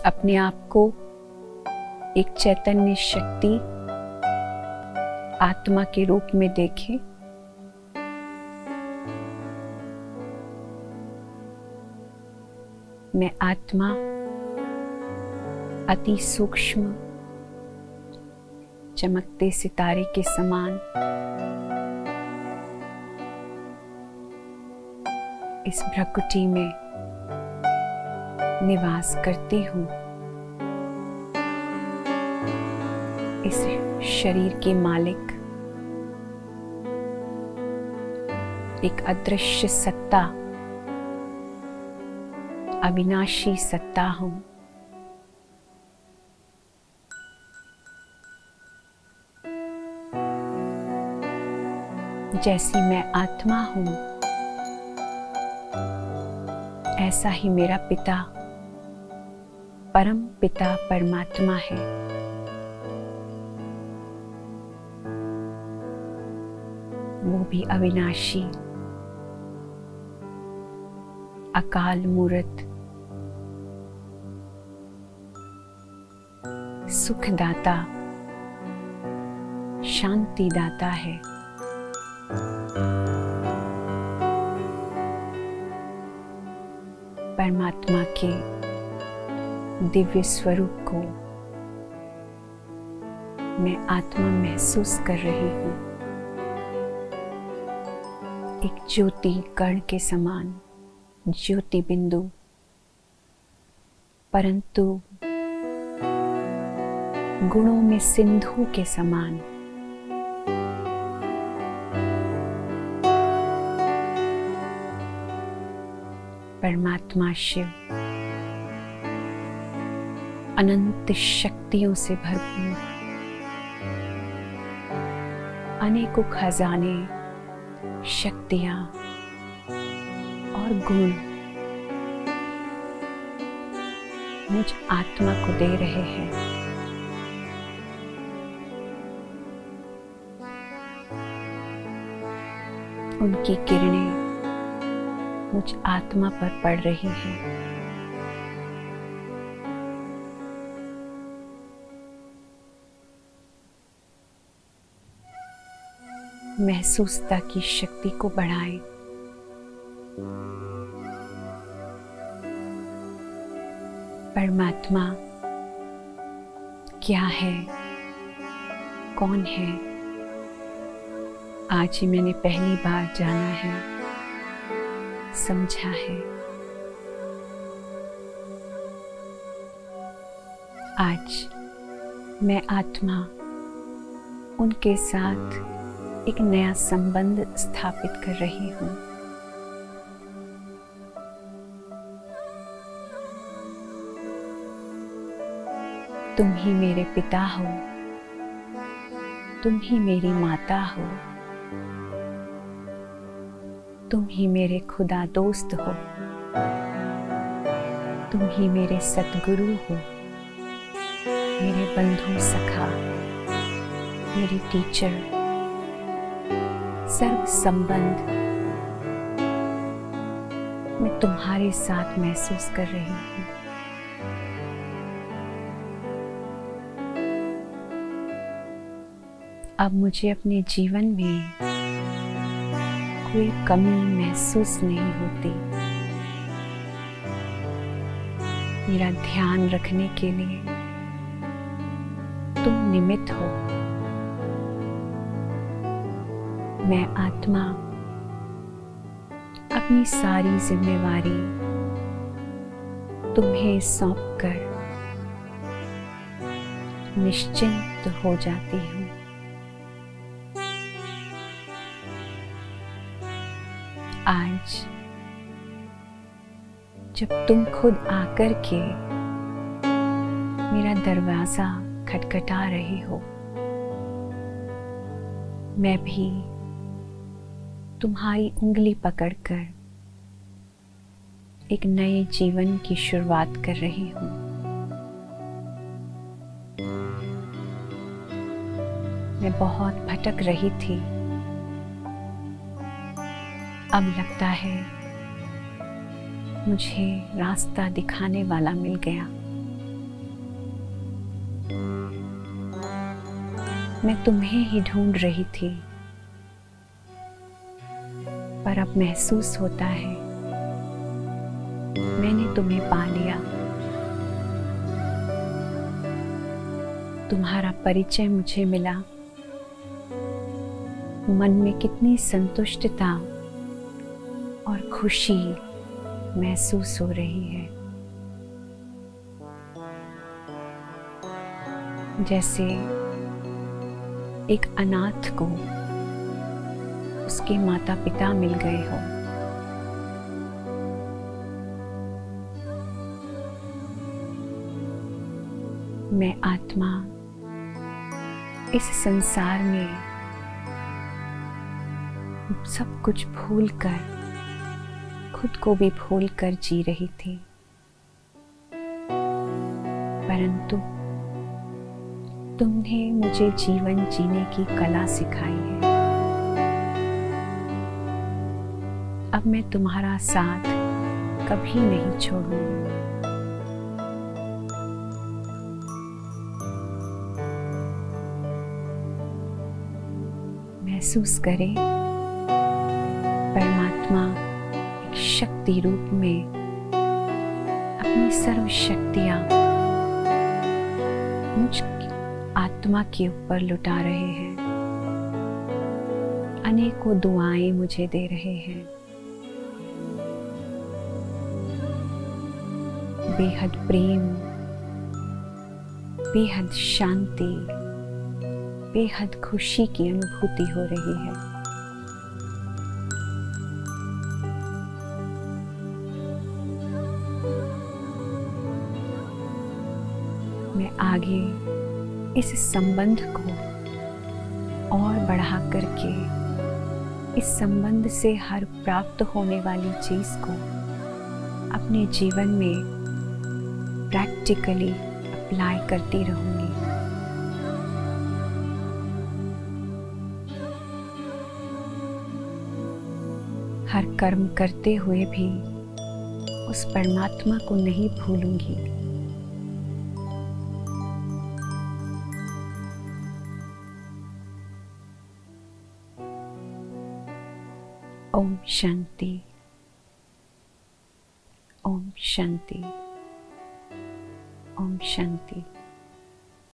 अपने आप को एक चैतन्य शक्ति आत्मा के रूप में देखें। मैं आत्मा अति सूक्ष्म चमकते सितारे के समान इस भ्रकुटी में निवास करती हूँ। इस शरीर के मालिक एक अदृश्य सत्ता, अविनाशी सत्ता हूँ। जैसी मैं आत्मा हूँ, ऐसा ही मेरा पिता परम पिता परमात्मा है। वो भी अविनाशी, अकाल मूर्त, सुखदाता, शांति दाता है। परमात्मा के दिव्य स्वरूप को मैं आत्मा महसूस कर रही हूँ। एक ज्योति कण के समान, ज्योति बिंदु, परंतु गुणों में सिंधु के समान। परमात्मा शिव अनंत शक्तियों से भरपूर, अनेकों खजाने, शक्तियां और गुण मुझ आत्मा को दे रहे हैं। उनकी किरणें मुझ आत्मा पर पड़ रही हैं। महसूसता की शक्ति को बढ़ाएं। परमात्मा क्या है, कौन है, आज ही मैंने पहली बार जाना है, समझा है। आज मैं आत्मा उनके साथ एक नया संबंध स्थापित कर रही हूँ। तुम ही मेरे पिता हो, तुम ही मेरी माता हो, तुम ही मेरे खुदा दोस्त हो, तुम ही मेरे सतगुरु हो, मेरे बंधु सखा, मेरी टीचर, सर्व संबंध मैं तुम्हारे साथ महसूस कर रही हूँ। अब मुझे अपने जीवन में कोई कमी महसूस नहीं होती। मेरा ध्यान रखने के लिए तुम निमित्त हो। मैं आत्मा अपनी सारी जिम्मेवारी तुम्हें सौंपकर निश्चिंत हो जाती हूँ। आज जब तुम खुद आकर के मेरा दरवाजा खटखटा रहे हो, मैं भी तुम्हारी उंगली पकड़कर एक नए जीवन की शुरुआत कर रही हूँ। मैं बहुत भटक रही थी, अब लगता है मुझे रास्ता दिखाने वाला मिल गया। मैं तुम्हें ही ढूंढ रही थी, पर अब महसूस होता है मैंने तुम्हें पा लिया। तुम्हारा परिचय मुझे मिला। मन में कितनी संतुष्टता और खुशी महसूस हो रही है, जैसे एक अनाथ को उसके माता पिता मिल गए हो। मैं आत्मा इस संसार में सब कुछ भूलकर, खुद को भी भूलकर जी रही थी, परंतु तुमने मुझे जीवन जीने की कला सिखाई है। अब मैं तुम्हारा साथ कभी नहीं छोड़ूंगी। महसूस करें, परमात्मा एक शक्ति रूप में अपनी सर्व शक्तियां मुझ आत्मा के ऊपर लुटा रहे हैं। अनेकों दुआएं मुझे दे रहे हैं। बेहद प्रेम, बेहद शांति, बेहद खुशी की अनुभूति हो रही है। मैं आगे इस संबंध को और बढ़ा करके इस संबंध से हर प्राप्त होने वाली चीज को अपने जीवन में प्रैक्टिकली अप्लाई करती रहूंगी। हर कर्म करते हुए भी उस परमात्मा को नहीं भूलूंगी। ओम शांति, ओम शांति, ओम शांति।